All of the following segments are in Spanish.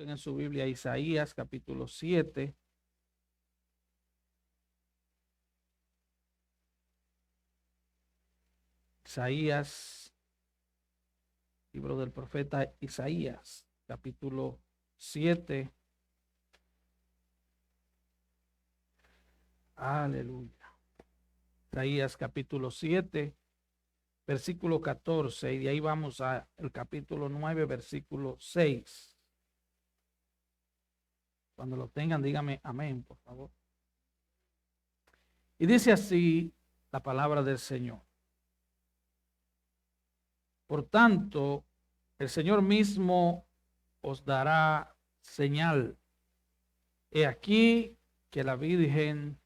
Busquen en su Biblia Isaías capítulo 7. Isaías, libro del profeta Isaías, capítulo 7. Aleluya. Isaías capítulo 7, versículo 14, y de ahí vamos al capítulo 9, versículo 6. Cuando lo tengan, dígame amén, por favor. Y dice así la palabra del Señor. Por tanto, el Señor mismo os dará señal. He aquí que la Virgen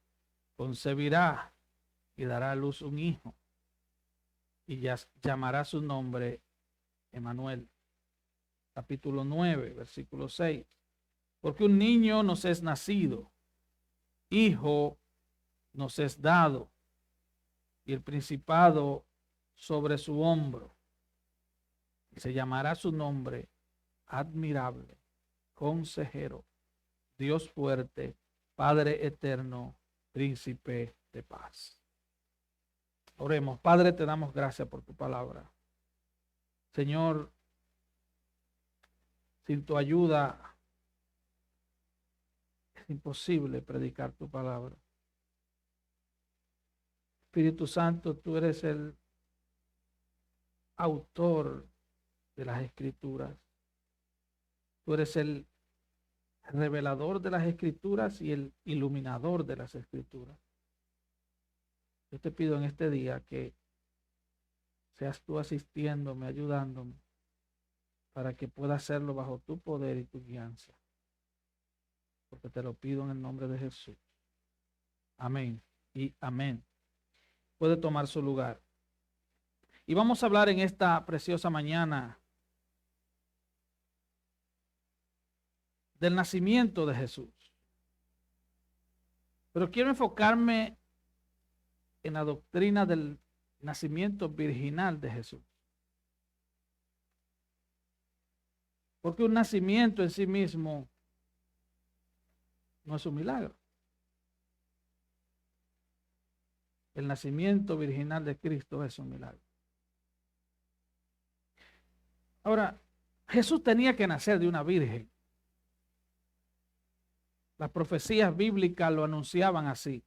concebirá y dará a luz un hijo, y llamará su nombre Emmanuel. Capítulo 9, versículo 6. Porque un niño nos es nacido, hijo nos es dado, y el principado sobre su hombro. Y se llamará su nombre admirable, consejero, Dios fuerte, Padre eterno, príncipe de paz. Oremos. Padre, te damos gracias por tu palabra. Señor, sin tu ayuda es imposible predicar tu palabra. Espíritu Santo, tú eres el autor de las Escrituras. Tú eres el revelador de las Escrituras y el iluminador de las Escrituras. Yo te pido en este día que seas tú asistiéndome, ayudándome, para que pueda hacerlo bajo tu poder y tu guianza. Porque te lo pido en el nombre de Jesús. Amén y amén. Puede tomar su lugar. Y vamos a hablar en esta preciosa mañana del nacimiento de Jesús. Pero quiero enfocarme en la doctrina del nacimiento virginal de Jesús. Porque un nacimiento en sí mismo no es un milagro. El nacimiento virginal de Cristo es un milagro. Ahora, Jesús tenía que nacer de una virgen. Las profecías bíblicas lo anunciaban así.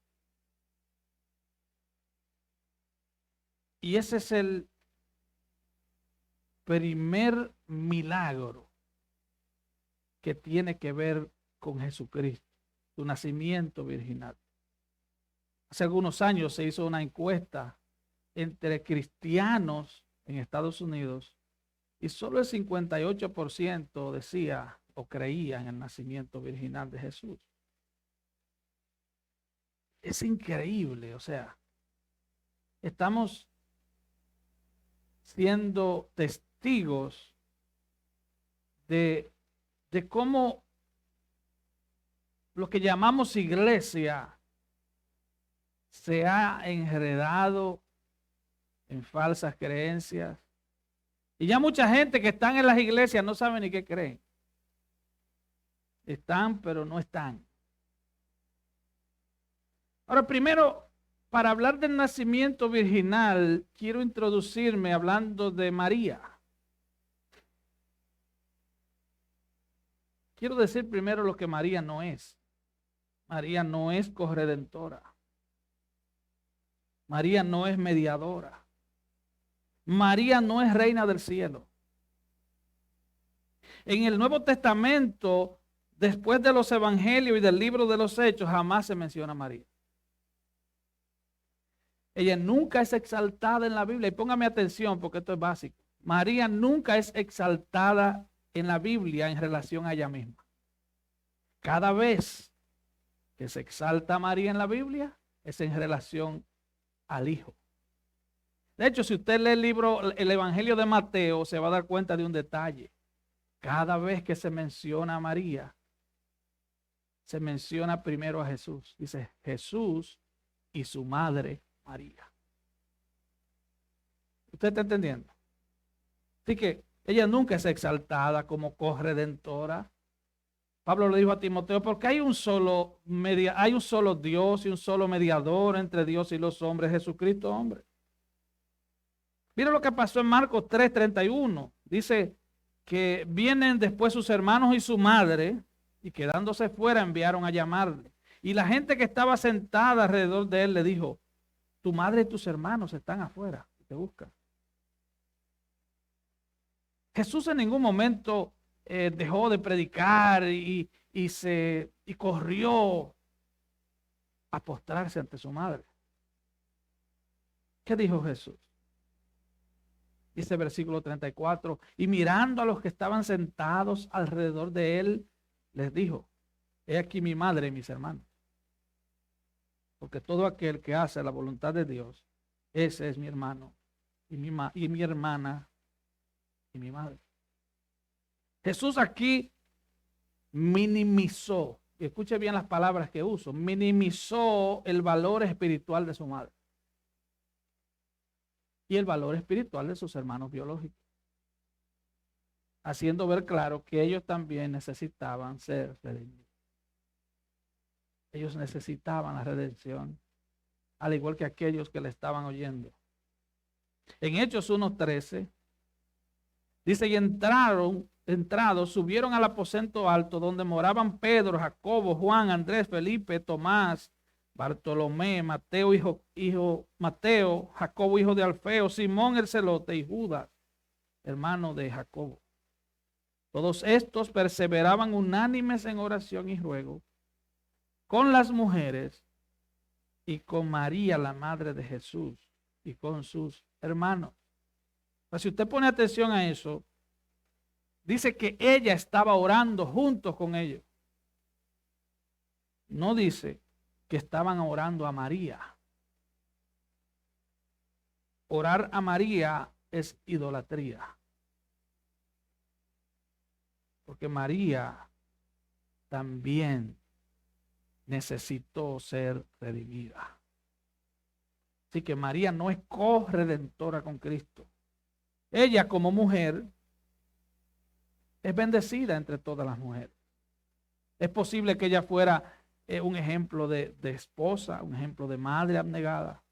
Y ese es el primer milagro que tiene que ver con Jesucristo, su nacimiento virginal. Hace algunos años se hizo una encuesta entre cristianos en Estados Unidos y solo el 58% decía o creía en el nacimiento virginal de Jesús. Es increíble, o sea, estamos siendo testigos de cómo lo que llamamos iglesia se ha enredado en falsas creencias. Y ya mucha gente que están en las iglesias no sabe ni qué creen. Están, pero no están. Ahora, primero, para hablar del nacimiento virginal, quiero introducirme hablando de María. Quiero decir primero lo que María no es. María no es corredentora. María no es mediadora. María no es reina del cielo. En el Nuevo Testamento, después de los evangelios y del libro de los Hechos, jamás se menciona a María. Ella nunca es exaltada en la Biblia. Y póngame atención porque esto es básico. María nunca es exaltada en la Biblia en relación a ella misma. Cada vez que se exalta a María en la Biblia es en relación al Hijo. De hecho, si usted lee el Evangelio de Mateo, se va a dar cuenta de un detalle. Cada vez que se menciona a María, se menciona primero a Jesús. Dice Jesús y su madre María. ¿Usted está entendiendo? Así que ella nunca es exaltada como corredentora. Pablo le dijo a Timoteo, porque hay un solo Dios y un solo mediador entre Dios y los hombres, Jesucristo hombre. Mira lo que pasó en Marcos 3:31. Dice que vienen después sus hermanos y su madre, y quedándose fuera enviaron a llamarle. Y la gente que estaba sentada alrededor de él le dijo, tu madre y tus hermanos están afuera, te buscan. Jesús en ningún momento dejó de predicar y corrió a postrarse ante su madre. ¿Qué dijo Jesús? Dice versículo 34, y mirando a los que estaban sentados alrededor de él, les dijo, he aquí mi madre y mis hermanos. Porque todo aquel que hace la voluntad de Dios, ese es mi hermano y mi hermana y mi madre. Jesús aquí minimizó, y escuche bien las palabras que uso, minimizó el valor espiritual de su madre y el valor espiritual de sus hermanos biológicos, haciendo ver claro que ellos también necesitaban ser redimidos. Ellos necesitaban la redención, al igual que aquellos que le estaban oyendo. En Hechos 1:13 dice, y entrados, subieron al aposento alto donde moraban Pedro, Jacobo, Juan, Andrés, Felipe, Tomás, Bartolomé, Mateo, Jacobo, hijo de Alfeo, Simón el celote y Judas, hermano de Jacobo. Todos estos perseveraban unánimes en oración y ruego con las mujeres y con María, la madre de Jesús, y con sus hermanos. Pues si usted pone atención a eso, dice que ella estaba orando juntos con ellos. No dice que estaban orando a María. Orar a María es idolatría. Porque María también necesitó ser redimida. Así que María no es corredentora con Cristo. Ella como mujer es bendecida entre todas las mujeres. Es posible que ella fuera un ejemplo de esposa, un ejemplo de madre abnegada,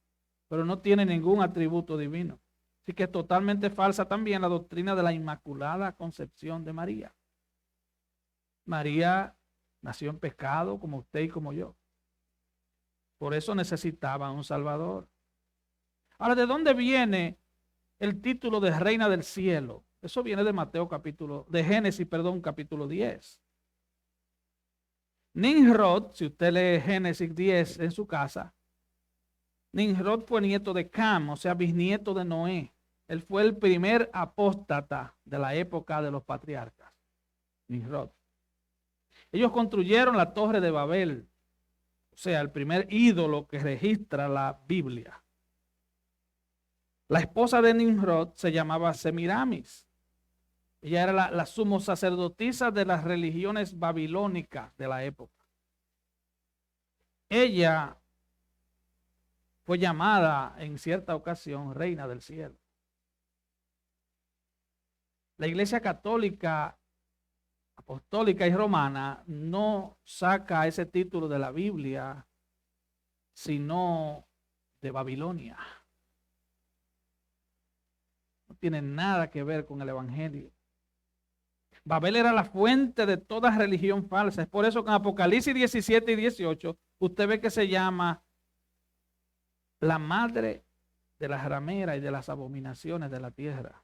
pero no tiene ningún atributo divino. Así que es totalmente falsa también la doctrina de la Inmaculada Concepción de María. María nació en pecado como usted y como yo. Por eso necesitaba un Salvador. Ahora, ¿de dónde viene el título de Reina del Cielo? Eso viene de Génesis, capítulo 10. Nimrod, si usted lee Génesis 10 en su casa, Nimrod fue nieto de Cam, o sea, bisnieto de Noé. Él fue el primer apóstata de la época de los patriarcas. Nimrod. Ellos construyeron la Torre de Babel, o sea, el primer ídolo que registra la Biblia. La esposa de Nimrod se llamaba Semiramis. Ella era la sumo sacerdotisa de las religiones babilónicas de la época. Ella fue llamada en cierta ocasión Reina del Cielo. La Iglesia Católica, Apostólica y Romana no saca ese título de la Biblia, sino de Babilonia. No tiene nada que ver con el Evangelio. Babel era la fuente de toda religión falsa. Es por eso que en Apocalipsis 17 y 18 usted ve que se llama la madre de las rameras y de las abominaciones de la tierra.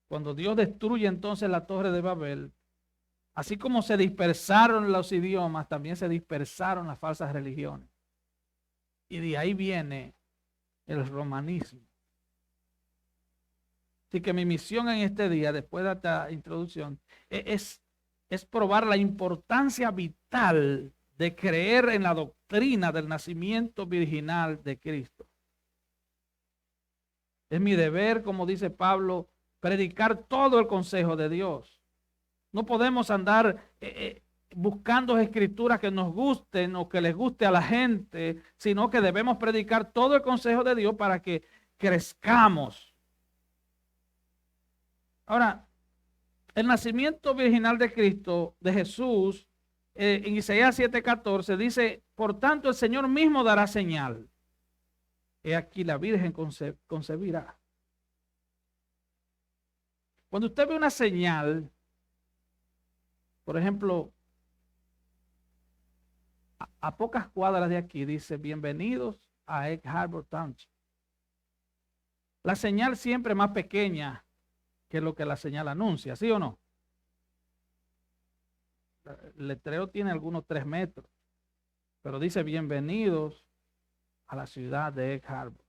Cuando Dios destruye entonces la torre de Babel, así como se dispersaron los idiomas, también se dispersaron las falsas religiones. Y de ahí viene el romanismo. Así que mi misión en este día, después de esta introducción, es probar la importancia vital de creer en la doctrina del nacimiento virginal de Cristo. Es mi deber, como dice Pablo, predicar todo el consejo de Dios. No podemos andar buscando escrituras que nos gusten o que les guste a la gente, sino que debemos predicar todo el consejo de Dios para que crezcamos. Ahora, El nacimiento virginal de Cristo, de Jesús, en Isaías 7:14 dice, por tanto el Señor mismo dará señal. He aquí la Virgen concebirá. Cuando usted ve una señal, por ejemplo, a pocas cuadras de aquí dice, bienvenidos a Egg Harbor Township. La señal siempre es más pequeña que lo que la señal anuncia, ¿sí o no? El letrero tiene algunos 3 metros, pero dice bienvenidos a la ciudad de Egg Harbor.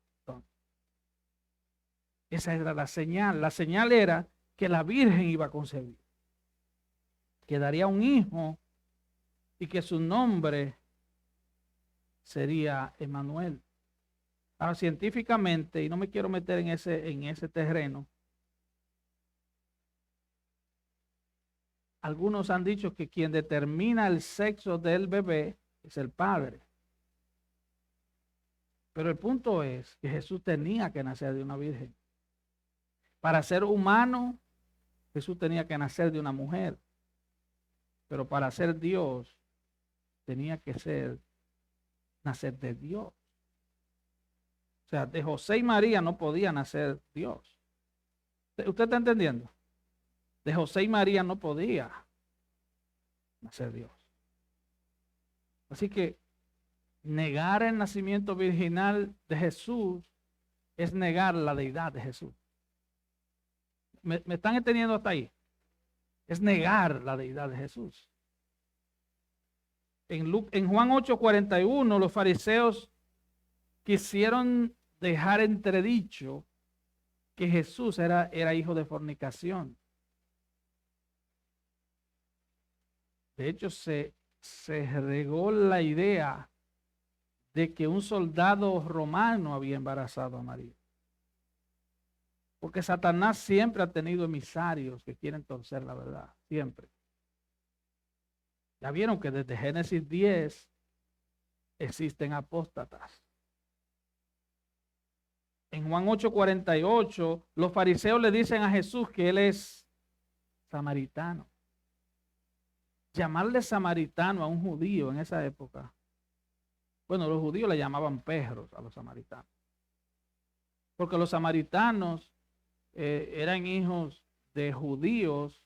Esa era la señal. La señal era que la Virgen iba a concebir, que daría un hijo y que su nombre sería Emmanuel. Ahora, científicamente, y no me quiero meter en ese terreno, algunos han dicho que quien determina el sexo del bebé es el padre. Pero el punto es que Jesús tenía que nacer de una virgen. Para ser humano, Jesús tenía que nacer de una mujer. Pero para ser Dios, tenía que nacer de Dios. O sea, de José y María no podía nacer Dios. ¿Usted está entendiendo? De José y María no podía nacer Dios. Así que negar el nacimiento virginal de Jesús es negar la deidad de Jesús. ¿Me están entendiendo hasta ahí? Es negar la deidad de Jesús. En Juan 8:41, los fariseos quisieron dejar entredicho que Jesús era hijo de fornicación. De hecho, se regó la idea de que un soldado romano había embarazado a María. Porque Satanás siempre ha tenido emisarios que quieren torcer la verdad, siempre. Ya vieron que desde Génesis 10 existen apóstatas. En Juan 8:48, los fariseos le dicen a Jesús que él es samaritano. Llamarle samaritano a un judío en esa época. Bueno, los judíos le llamaban perros a los samaritanos. Porque los samaritanos eran hijos de judíos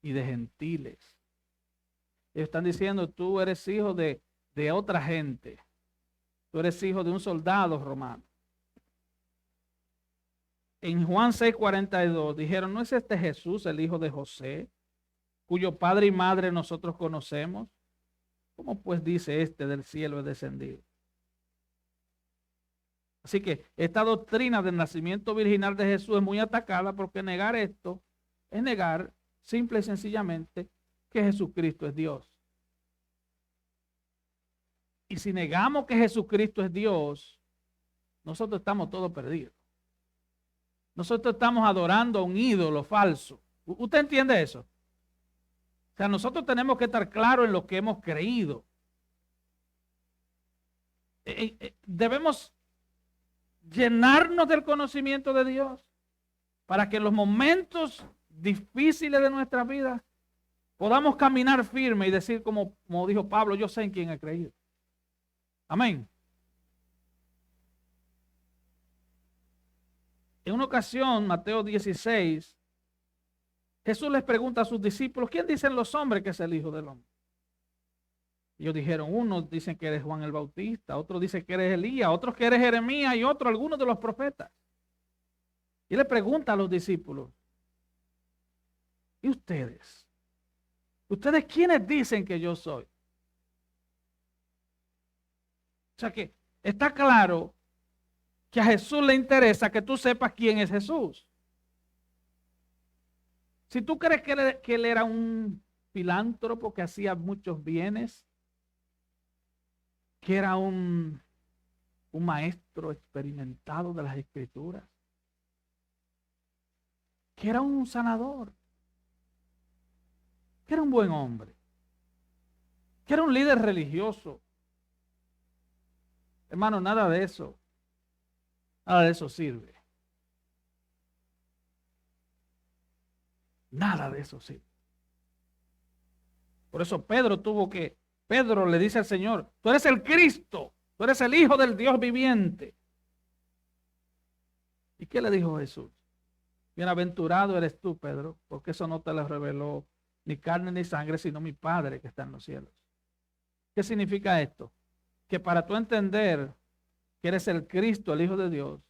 y de gentiles. Ellos están diciendo, tú eres hijo de otra gente. Tú eres hijo de un soldado romano. En Juan 6:42 dijeron, ¿no es este Jesús el hijo de José, cuyo padre y madre nosotros conocemos? ¿Cómo pues dice este del cielo es descendido? Así que esta doctrina del nacimiento virginal de Jesús es muy atacada porque negar esto es negar simple y sencillamente que Jesucristo es Dios. Y si negamos que Jesucristo es Dios, nosotros estamos todos perdidos. Nosotros estamos adorando a un ídolo falso. ¿Usted entiende eso? O sea, nosotros tenemos que estar claros en lo que hemos creído. Debemos llenarnos del conocimiento de Dios para que en los momentos difíciles de nuestra vida podamos caminar firme y decir como dijo Pablo, yo sé en quién he creído. Amén. En una ocasión, Mateo 16, Jesús les pregunta a sus discípulos, ¿quién dicen los hombres que es el Hijo del Hombre? Ellos dijeron, unos dicen que eres Juan el Bautista, otros dicen que eres Elías, otros que eres Jeremías y otros algunos de los profetas. Y le pregunta a los discípulos, ¿y ustedes? ¿Ustedes quiénes dicen que yo soy? O sea que está claro que a Jesús le interesa que tú sepas quién es Jesús. Si tú crees que él era un filántropo que hacía muchos bienes, que era un maestro experimentado de las Escrituras, que era un sanador, que era un buen hombre, que era un líder religioso. Hermano, nada de eso sirve. Nada de eso sí. Por eso Pedro le dice al Señor, tú eres el Cristo, tú eres el Hijo del Dios viviente. ¿Y qué le dijo Jesús? Bienaventurado eres tú, Pedro, porque eso no te lo reveló ni carne ni sangre, sino mi Padre que está en los cielos. ¿Qué significa esto? Que para tú entender que eres el Cristo, el Hijo de Dios,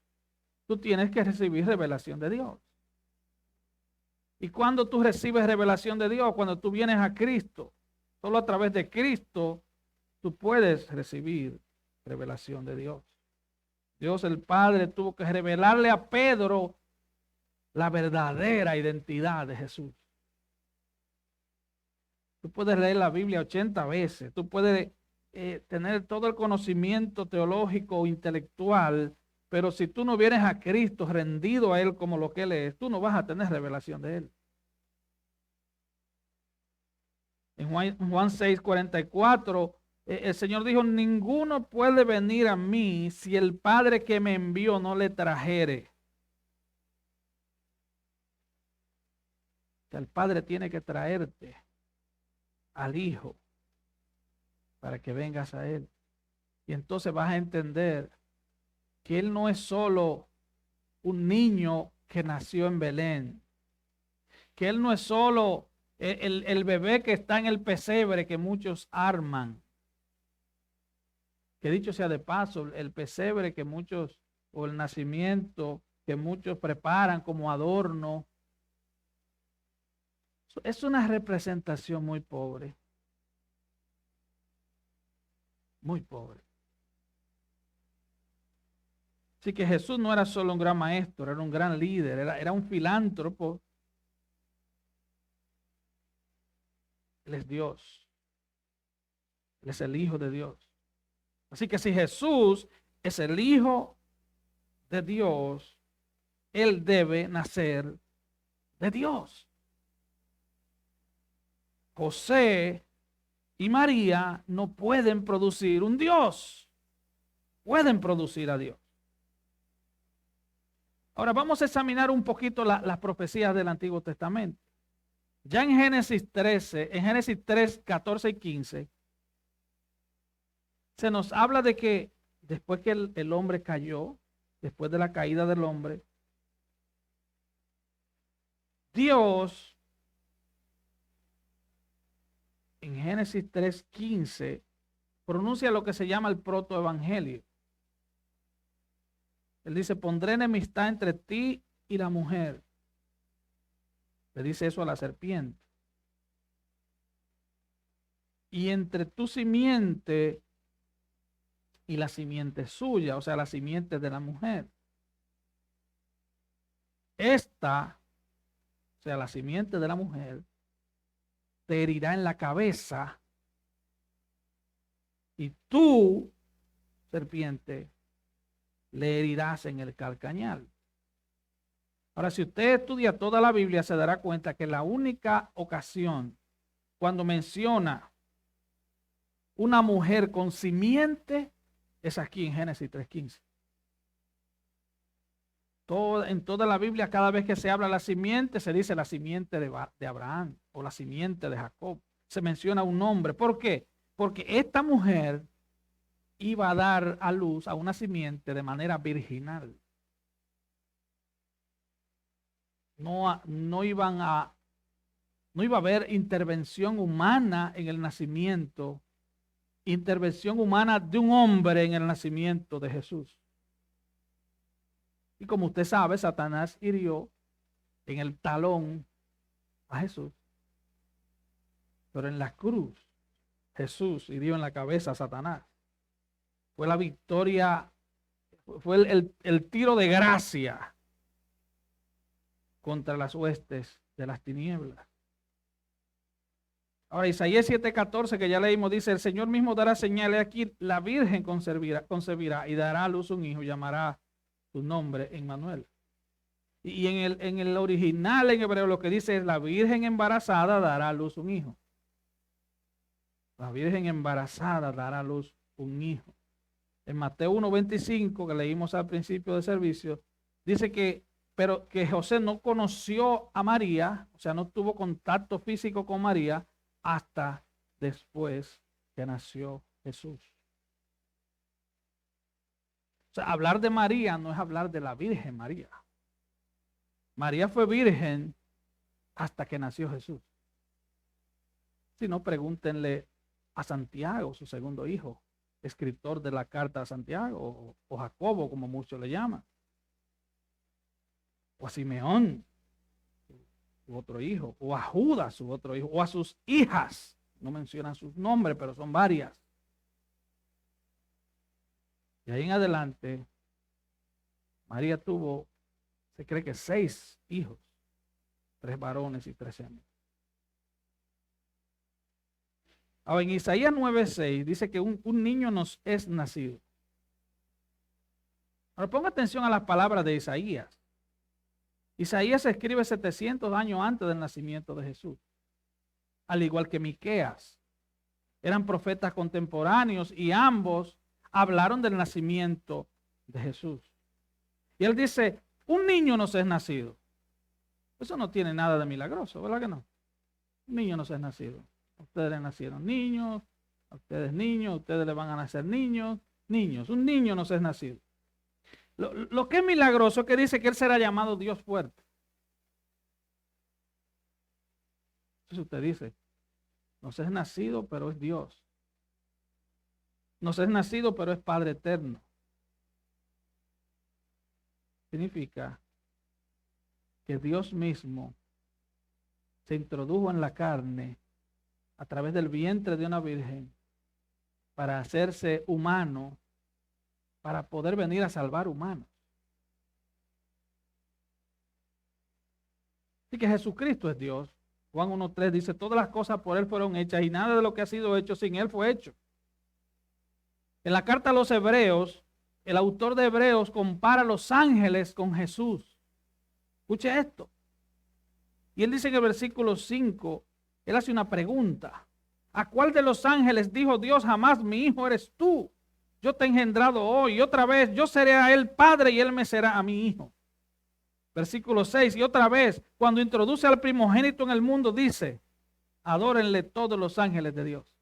tú tienes que recibir revelación de Dios. Y cuando tú recibes revelación de Dios, cuando tú vienes a Cristo, solo a través de Cristo, tú puedes recibir revelación de Dios. Dios el Padre tuvo que revelarle a Pedro la verdadera identidad de Jesús. Tú puedes leer la Biblia 80 veces, tú puedes tener todo el conocimiento teológico o intelectual, pero si tú no vienes a Cristo rendido a Él como lo que Él es, tú no vas a tener revelación de Él. En Juan 6:44, el Señor dijo, ninguno puede venir a mí si el Padre que me envió no le trajere. O sea, el Padre tiene que traerte al Hijo para que vengas a Él. Y entonces vas a entender que Él no es solo un niño que nació en Belén, que Él no es solo el bebé que está en el pesebre que muchos arman. Que dicho sea de paso, el pesebre que muchos, o el nacimiento que muchos preparan como adorno, es una representación muy pobre. Muy pobre. Así que Jesús no era solo un gran maestro, era un gran líder, era un filántropo. Él es Dios. Él es el Hijo de Dios. Así que si Jesús es el Hijo de Dios, Él debe nacer de Dios. José y María no pueden producir un Dios. Pueden producir a Dios. Ahora vamos a examinar un poquito las profecías del Antiguo Testamento. Ya en Génesis 13, en Génesis 3, 14 y 15, se nos habla de que después que el hombre cayó, después de la caída del hombre, Dios, en Génesis 3, 15, pronuncia lo que se llama el protoevangelio. Él dice, pondré enemistad entre ti y la mujer. Le dice eso a la serpiente. Y entre tu simiente y la simiente suya, o sea, la simiente de la mujer. Esta, o sea, la simiente de la mujer, te herirá en la cabeza y tú, serpiente, le herirás en el calcañar. Ahora, si usted estudia toda la Biblia, se dará cuenta que la única ocasión cuando menciona una mujer con simiente es aquí en Génesis 3:15. En toda la Biblia, cada vez que se habla de la simiente, se dice la simiente de Abraham o la simiente de Jacob. Se menciona un nombre. ¿Por qué? Porque esta mujer iba a dar a luz a una simiente de manera virginal. No iba a haber intervención humana en el nacimiento, intervención humana de un hombre en el nacimiento de Jesús. Y como usted sabe, Satanás hirió en el talón a Jesús. Pero en la cruz, Jesús hirió en la cabeza a Satanás. Fue la victoria, fue el tiro de gracia contra las huestes de las tinieblas. Ahora, Isaías 7:14, que ya leímos, dice, el Señor mismo dará señales aquí, la Virgen concebirá y dará a luz un hijo, llamará su nombre Emmanuel. Y en el original en hebreo lo que dice es, la Virgen embarazada dará a luz un hijo. La Virgen embarazada dará a luz un hijo. En Mateo 1:25, que leímos al principio del servicio, dice que pero que José no conoció a María, o sea, no tuvo contacto físico con María hasta después que nació Jesús. O sea, hablar de María no es hablar de la Virgen María. María fue virgen hasta que nació Jesús. Si no, pregúntenle a Santiago, su segundo hijo, escritor de la carta a Santiago, o Jacobo, como muchos le llaman, o a Simeón, su otro hijo, o a Judas, su otro hijo, o a sus hijas. No mencionan sus nombres, pero son varias. Y ahí en adelante, María tuvo, se cree que 6 hijos, 3 varones y 3 hembras. Ahora, en Isaías 9:6 dice que un niño nos es nacido. Ahora ponga atención a las palabras de Isaías. Isaías se escribe 700 años antes del nacimiento de Jesús, al igual que Miqueas. Eran profetas contemporáneos y ambos hablaron del nacimiento de Jesús. Y él dice, un niño nos es nacido. Eso no tiene nada de milagroso, ¿verdad que no? Un niño nos es nacido. Ustedes le nacieron niños, a ustedes niños, a ustedes le van a nacer niños, un niño nos es nacido. Lo que es milagroso es que dice que él será llamado Dios fuerte. Entonces usted dice, nos es nacido, pero es Dios. Nos es nacido, pero es Padre eterno. Significa que Dios mismo se introdujo en la carne a través del vientre de una virgen para hacerse humano, para poder venir a salvar humanos. Así que Jesucristo es Dios. Juan 1:3 dice, todas las cosas por él fueron hechas y nada de lo que ha sido hecho sin él fue hecho. En la carta a los Hebreos, el autor de Hebreos compara a los ángeles con Jesús. Escuche esto. Y él dice en el versículo 5, él hace una pregunta. ¿A cuál de los ángeles dijo Dios jamás mi hijo eres tú? Yo te he engendrado hoy y otra vez yo seré a él padre y él me será a mi hijo. Versículo 6, y otra vez, cuando introduce al primogénito en el mundo, dice, adórenle todos los ángeles de Dios.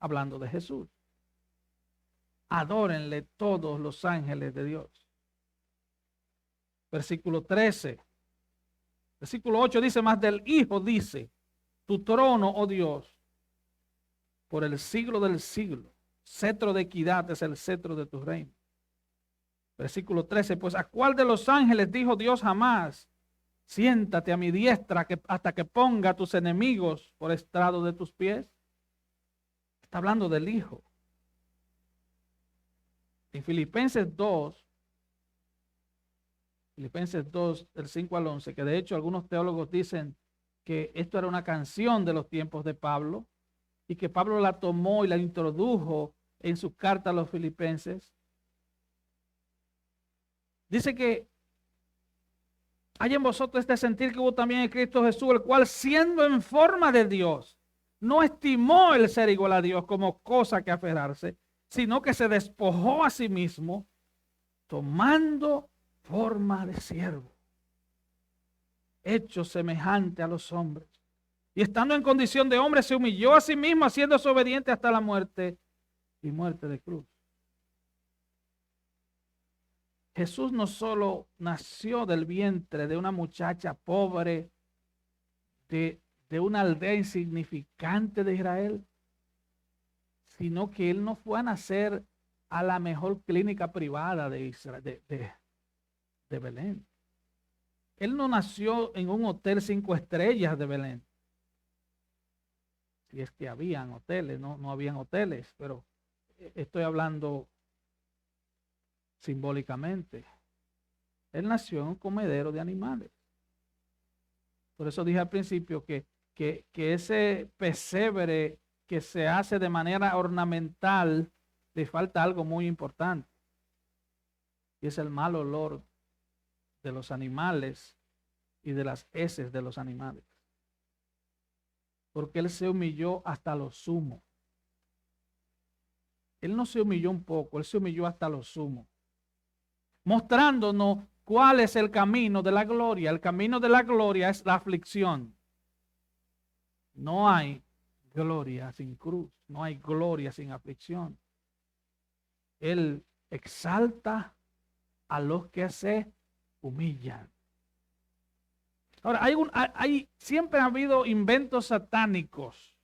Hablando de Jesús. Adórenle todos los ángeles de Dios. Versículo 13. Versículo 8 dice, más del Hijo dice, tu trono, oh Dios, por el siglo del siglo, cetro de equidad es el cetro de tu reino. Versículo 13, pues ¿a cuál de los ángeles dijo Dios jamás? Siéntate a mi diestra hasta que ponga a tus enemigos por estrado de tus pies. Está hablando del Hijo. En Filipenses 2, del 5 al 11, que de hecho algunos teólogos dicen que esto era una canción de los tiempos de Pablo y que Pablo la tomó y la introdujo en su carta a los filipenses. Dice que hay en vosotros este sentir que hubo también en Cristo Jesús, el cual siendo en forma de Dios, no estimó el ser igual a Dios como cosa que aferrarse, sino que se despojó a sí mismo, tomando forma de siervo, hecho semejante a los hombres. Y estando en condición de hombre, se humilló a sí mismo, haciéndose obediente hasta la muerte y muerte de cruz. Jesús no solo nació del vientre de una muchacha pobre, de una aldea insignificante de Israel, sino que él no fue a nacer a la mejor clínica privada de Israel, de Belén. Él no nació en un hotel 5 estrellas de Belén. Si es que habían hoteles, no habían hoteles, pero estoy hablando simbólicamente. Él nació en un comedero de animales. Por eso dije al principio que ese pesebre que se hace de manera ornamental, le falta algo muy importante. Y es el mal olor de los animales y de las heces de los animales. Porque él se humilló hasta lo sumo. Él no se humilló un poco, él se humilló hasta lo sumo. Mostrándonos ¿cuál es el camino de la gloria? El camino de la gloria es la aflicción. No hay gloria sin cruz, no hay gloria sin aflicción. Él exalta a los que se humillan. Ahora, siempre ha habido inventos satánicos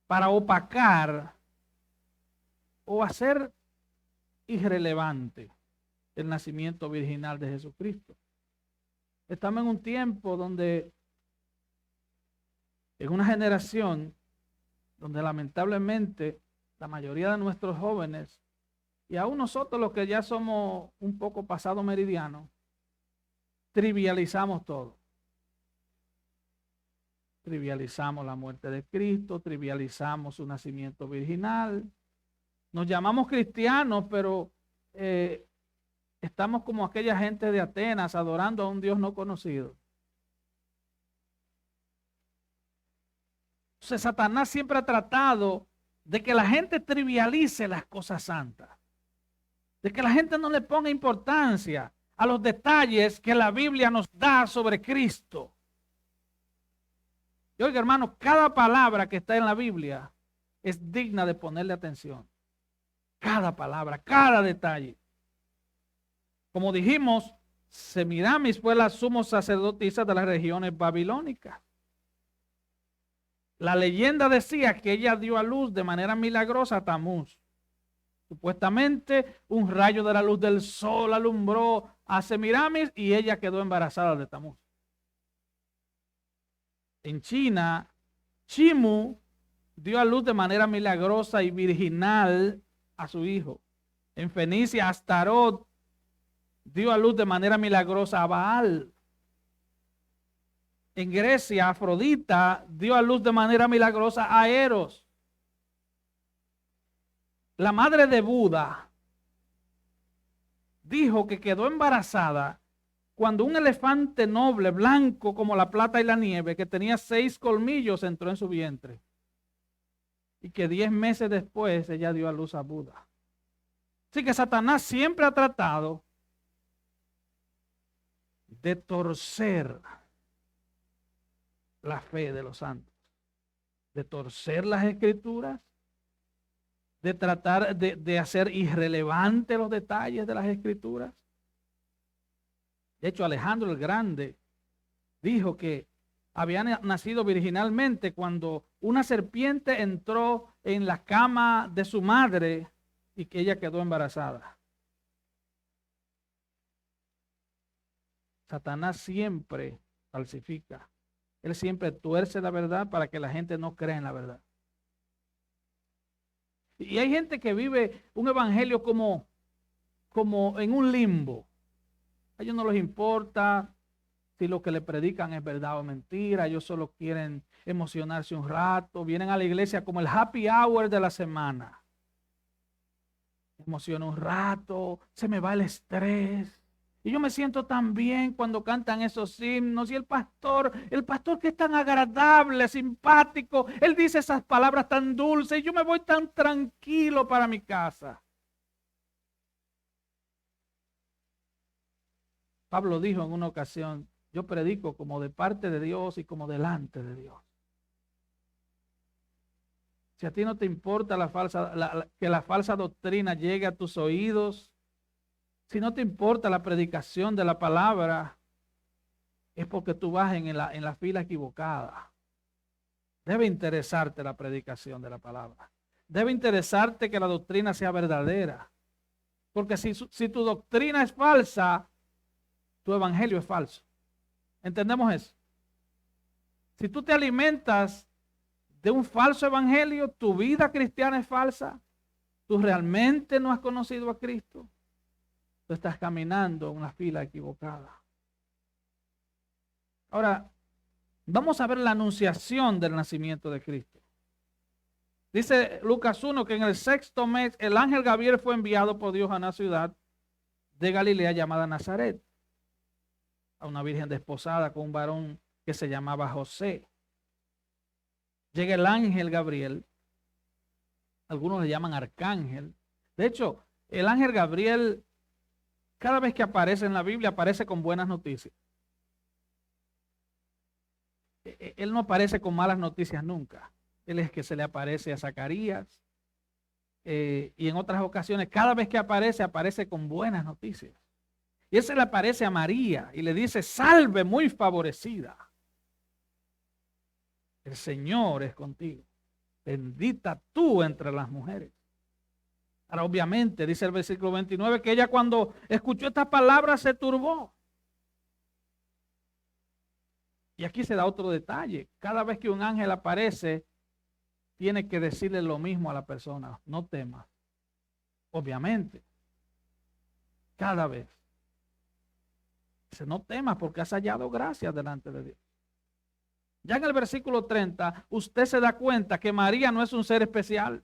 para opacar o hacer irrelevante el nacimiento virginal de Jesucristo. Estamos en un tiempo donde, en una generación donde lamentablemente la mayoría de nuestros jóvenes, y aún nosotros los que ya somos un poco pasado meridiano, trivializamos todo. Trivializamos la muerte de Cristo, trivializamos su nacimiento virginal. Nos llamamos cristianos, pero estamos como aquella gente de Atenas adorando a un Dios no conocido. Entonces, Satanás siempre ha tratado de que la gente trivialice las cosas santas, de que la gente no le ponga importancia a los detalles que la Biblia nos da sobre Cristo. Y oiga, hermano, cada palabra que está en la Biblia es digna de ponerle atención. Cada palabra, cada detalle. Como dijimos, Semiramis fue la sumo sacerdotisa de las regiones babilónicas. La leyenda decía que ella dio a luz de manera milagrosa a Tamuz. Supuestamente un rayo de la luz del sol alumbró a Semiramis y ella quedó embarazada de Tamuz. En China, Chimu dio a luz de manera milagrosa y virginal a su hijo. En Fenicia, Astarot dio a luz de manera milagrosa a Baal. En Grecia, Afrodita dio a luz de manera milagrosa a Eros. La madre de Buda dijo que quedó embarazada cuando un elefante noble, blanco como la plata y la nieve, que tenía 6 colmillos, entró en su vientre. Y que 10 meses después ella dio a luz a Buda. Así que Satanás siempre ha tratado de torcer la fe de los santos, de torcer las escrituras, de tratar de hacer irrelevantes los detalles de las escrituras. De hecho, Alejandro el Grande dijo que había nacido virginalmente cuando una serpiente entró en la cama de su madre y que ella quedó embarazada. Satanás siempre falsifica. Él siempre tuerce la verdad para que la gente no crea en la verdad. Y hay gente que vive un evangelio como en un limbo. A ellos no les importa si lo que le predican es verdad o mentira. Ellos solo quieren emocionarse un rato. Vienen a la iglesia como el happy hour de la semana. Emociona un rato, se me va el estrés. Y yo me siento tan bien cuando cantan esos himnos. Y el pastor que es tan agradable, simpático, él dice esas palabras tan dulces y yo me voy tan tranquilo para mi casa. Pablo dijo en una ocasión, yo predico como de parte de Dios y como delante de Dios. Si a ti no te importa que la falsa doctrina llegue a tus oídos, si no te importa la predicación de la palabra, es porque tú vas en la fila equivocada. Debe interesarte la predicación de la palabra. Debe interesarte que la doctrina sea verdadera. Porque si tu doctrina es falsa, tu evangelio es falso. ¿Entendemos eso? Si tú te alimentas de un falso evangelio, tu vida cristiana es falsa, tú realmente no has conocido a Cristo, tú estás caminando en una fila equivocada. Ahora, vamos a ver la anunciación del nacimiento de Cristo. Dice Lucas 1 que en el 6º mes el ángel Gabriel fue enviado por Dios a una ciudad de Galilea llamada Nazaret, a una virgen desposada con un varón que se llamaba José. Llega el ángel Gabriel, algunos le llaman arcángel. De hecho, el ángel Gabriel Cada vez que aparece en la Biblia, aparece con buenas noticias. Él no aparece con malas noticias nunca. Él es que se le aparece a Zacarías. Y en otras ocasiones, cada vez que aparece, aparece con buenas noticias. Y él se le aparece a María y le dice: salve, muy favorecida. El Señor es contigo. Bendita tú entre las mujeres. Ahora, obviamente, dice el versículo 29, que ella cuando escuchó estas palabras se turbó. Y aquí se da otro detalle. Cada vez que un ángel aparece, tiene que decirle lo mismo a la persona: no temas. Obviamente. Cada vez. Dice: no temas porque has hallado gracia delante de Dios. Ya en el versículo 30, usted se da cuenta que María no es un ser especial.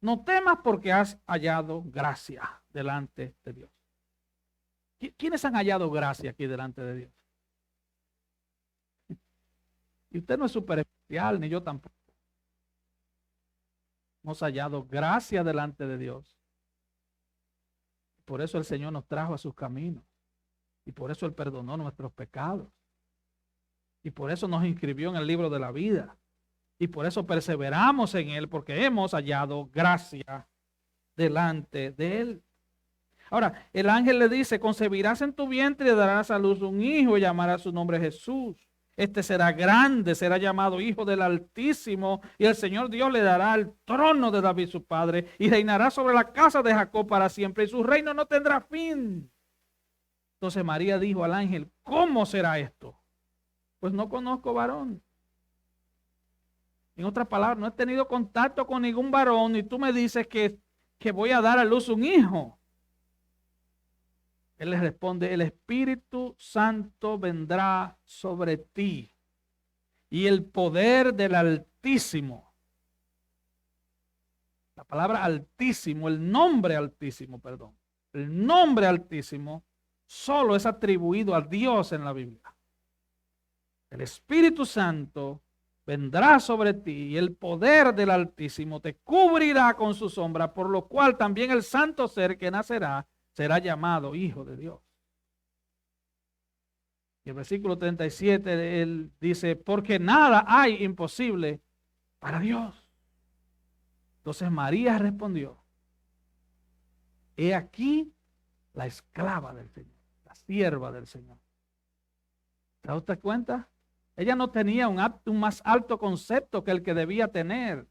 No temas porque has hallado gracia delante de Dios. ¿Quiénes han hallado gracia aquí delante de Dios? Y usted no es súper especial, ni yo tampoco. Hemos hallado gracia delante de Dios. Por eso el Señor nos trajo a sus caminos. Y por eso Él perdonó nuestros pecados. Y por eso nos inscribió en el libro de la vida. Y por eso perseveramos en Él, porque hemos hallado gracia delante de Él. Ahora, el ángel le dice: concebirás en tu vientre y darás a luz un hijo y llamarás su nombre Jesús. Este será grande, será llamado Hijo del Altísimo, y el Señor Dios le dará el trono de David su padre, y reinará sobre la casa de Jacob para siempre, y su reino no tendrá fin. Entonces María dijo al ángel: ¿cómo será esto? Pues no conozco varón. En otras palabras, no he tenido contacto con ningún varón, y tú me dices que voy a dar a luz un hijo. Él le responde: el Espíritu Santo vendrá sobre ti y el poder del Altísimo. La palabra Altísimo, el nombre Altísimo, perdón. El nombre Altísimo solo es atribuido a Dios en la Biblia. El Espíritu Santo vendrá sobre ti y el poder del Altísimo te cubrirá con su sombra, por lo cual también el santo ser que nacerá será llamado Hijo de Dios. Y el versículo 37, él dice: porque nada hay imposible para Dios. Entonces María respondió: he aquí la esclava del Señor, la sierva del Señor. ¿Se da usted cuenta? Ella no tenía un más alto concepto que el que debía tener.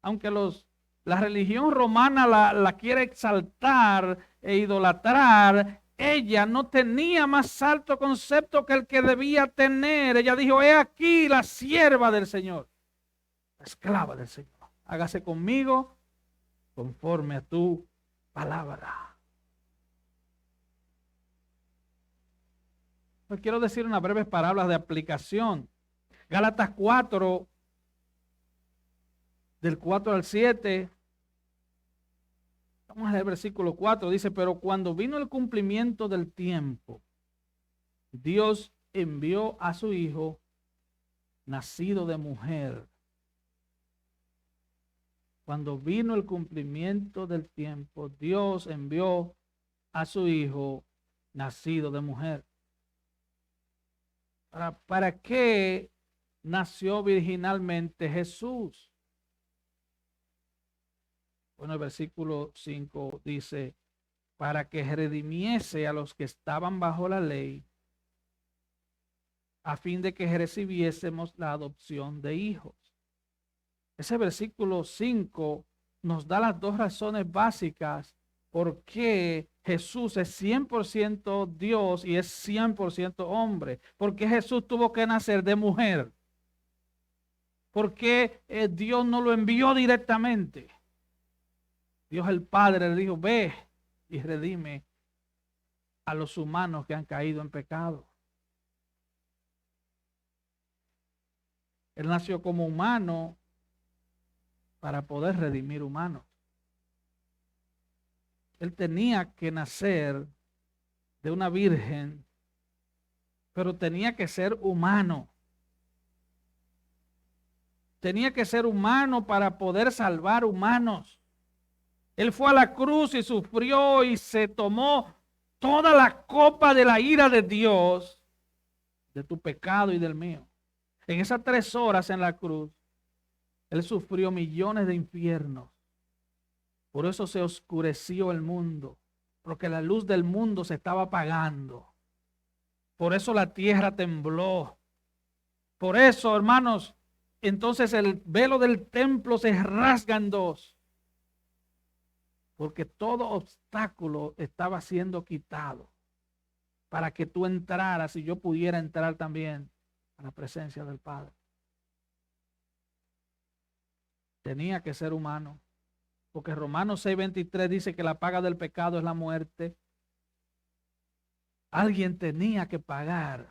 Aunque la religión romana la quiere exaltar e idolatrar, ella no tenía más alto concepto que el que debía tener. Ella dijo: he aquí la sierva del Señor, la esclava del Señor. Hágase conmigo conforme a tu palabra. Pues quiero decir unas breves palabras de aplicación. Gálatas 4, del 4 al 7. Vamos a leer el versículo 4. Dice: pero cuando vino el cumplimiento del tiempo, Dios envió a su Hijo, nacido de mujer. Cuando vino el cumplimiento del tiempo, Dios envió a su Hijo, nacido de mujer. ¿Para qué nació virginalmente Jesús? Bueno, el versículo 5 dice: para que redimiese a los que estaban bajo la ley, a fin de que recibiésemos la adopción de hijos. Ese versículo 5 nos da las dos razones básicas por qué Jesús es 100% Dios y es 100% hombre. ¿Por qué Jesús tuvo que nacer de mujer? ¿Por qué Dios no lo envió directamente? Dios el Padre le dijo: ve y redime a los humanos que han caído en pecado. Él nació como humano para poder redimir humanos. Él tenía que nacer de una virgen, pero tenía que ser humano. Tenía que ser humano para poder salvar humanos. Él fue a la cruz y sufrió y se tomó toda la copa de la ira de Dios, de tu pecado y del mío. En esas 3 horas en la cruz, Él sufrió millones de infiernos. Por eso se oscureció el mundo, porque la luz del mundo se estaba apagando. Por eso la tierra tembló. Por eso, hermanos, entonces el velo del templo se rasga en 2. Porque todo obstáculo estaba siendo quitado para que tú entraras y yo pudiera entrar también a la presencia del Padre. Tenía que ser humano, porque Romanos 6:23 dice que la paga del pecado es la muerte. Alguien tenía que pagar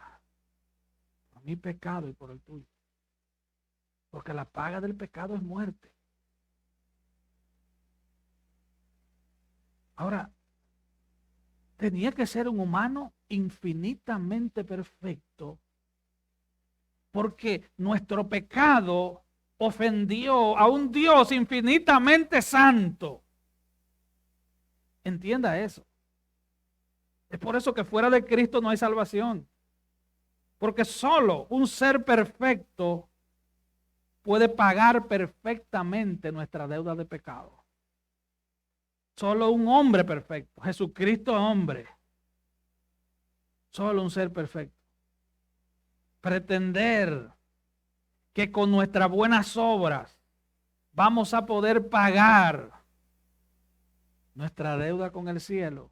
por mi pecado y por el tuyo, porque la paga del pecado es muerte. Ahora, tenía que ser un humano infinitamente perfecto, porque nuestro pecado ofendió a un Dios infinitamente santo. Entienda eso. Es por eso que fuera de Cristo no hay salvación, porque solo un ser perfecto puede pagar perfectamente nuestra deuda de pecado. Solo un hombre perfecto, Jesucristo hombre, solo un ser perfecto. Pretender que con nuestras buenas obras vamos a poder pagar nuestra deuda con el cielo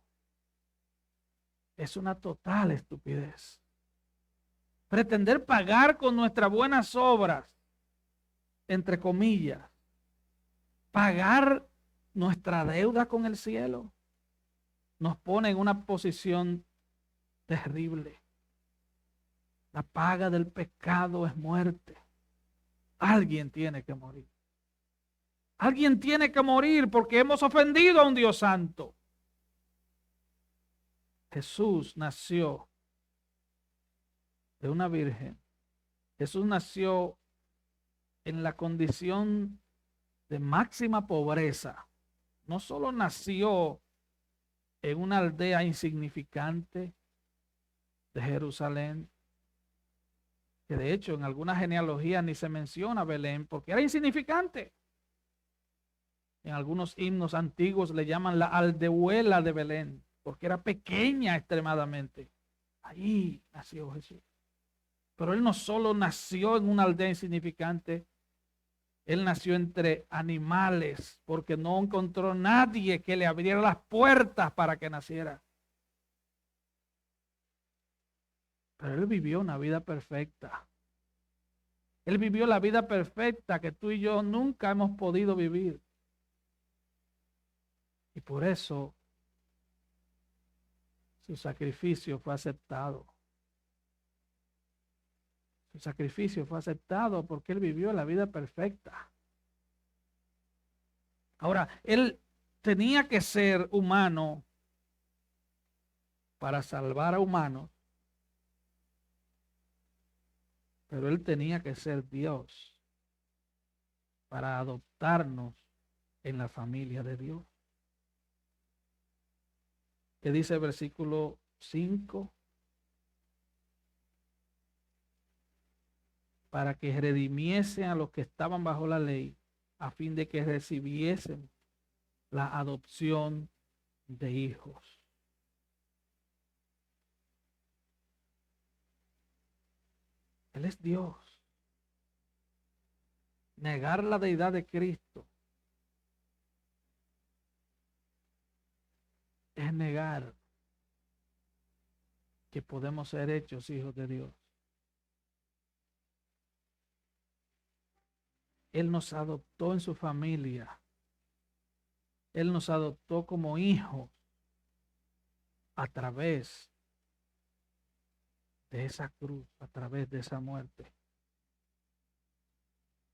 es una total estupidez. Pretender pagar con nuestras buenas obras, entre comillas, pagar nuestra deuda con el cielo, nos pone en una posición terrible. La paga del pecado es muerte. Alguien tiene que morir. Alguien tiene que morir porque hemos ofendido a un Dios santo. Jesús nació de una virgen. Jesús nació en la condición de máxima pobreza. No solo nació en una aldea insignificante de Jerusalén, que de hecho en algunas genealogías ni se menciona Belén porque era insignificante. En algunos himnos antiguos le llaman la aldehuela de Belén, porque era pequeña extremadamente. Ahí nació Jesús. Pero él no solo nació en una aldea insignificante, él nació entre animales, porque no encontró nadie que le abriera las puertas para que naciera. Pero él vivió una vida perfecta. Él vivió la vida perfecta que tú y yo nunca hemos podido vivir. Y por eso su sacrificio fue aceptado. Su sacrificio fue aceptado porque él vivió la vida perfecta. Ahora, él tenía que ser humano para salvar a humanos, pero él tenía que ser Dios para adoptarnos en la familia de Dios. ¿Qué dice el versículo 5? Para que redimiesen a los que estaban bajo la ley, a fin de que recibiesen la adopción de hijos. Él es Dios. Negar la deidad de Cristo es negar que podemos ser hechos hijos de Dios. Él nos adoptó en su familia. Él nos adoptó como hijos a través de esa cruz, a través de esa muerte.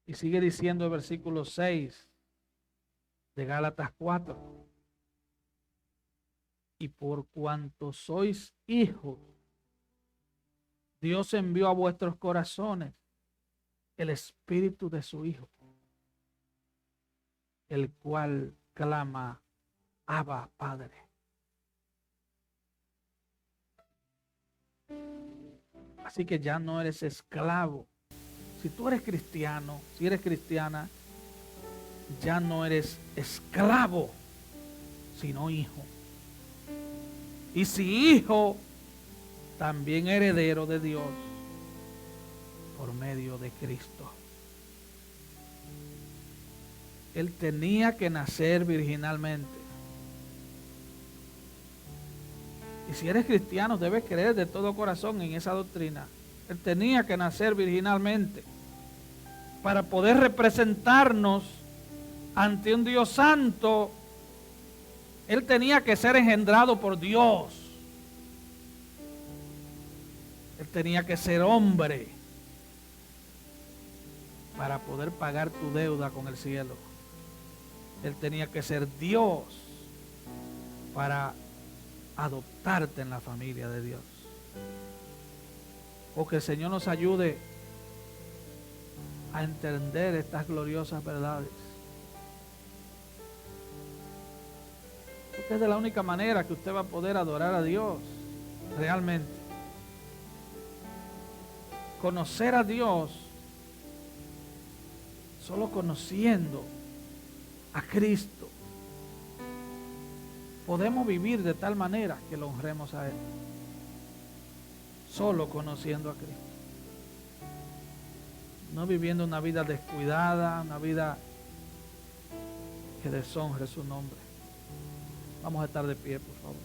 Y sigue diciendo el versículo 6 de Gálatas 4. Y por cuanto sois hijos, Dios envió a vuestros corazones el espíritu de su Hijo, el cual clama: Abba, Padre. Así que ya no eres esclavo. Si tú eres cristiano, si eres cristiana, ya no eres esclavo, sino hijo. Y si hijo, también heredero de Dios por medio de Cristo. Él tenía que nacer virginalmente. Y si eres cristiano, debes creer de todo corazón en esa doctrina. Él tenía que nacer virginalmente para poder representarnos ante un Dios santo. Él tenía que ser engendrado por Dios. Él tenía que ser hombre para poder pagar tu deuda con el cielo. Él tenía que ser Dios para adoptarte en la familia de Dios. O que el Señor nos ayude a entender estas gloriosas verdades. Porque es de la única manera que usted va a poder adorar a Dios realmente. Conocer a Dios solo conociendo a Cristo. Podemos vivir de tal manera que lo honremos a Él. Solo conociendo a Cristo. No viviendo una vida descuidada, una vida que deshonre su nombre. Vamos a estar de pie, por favor.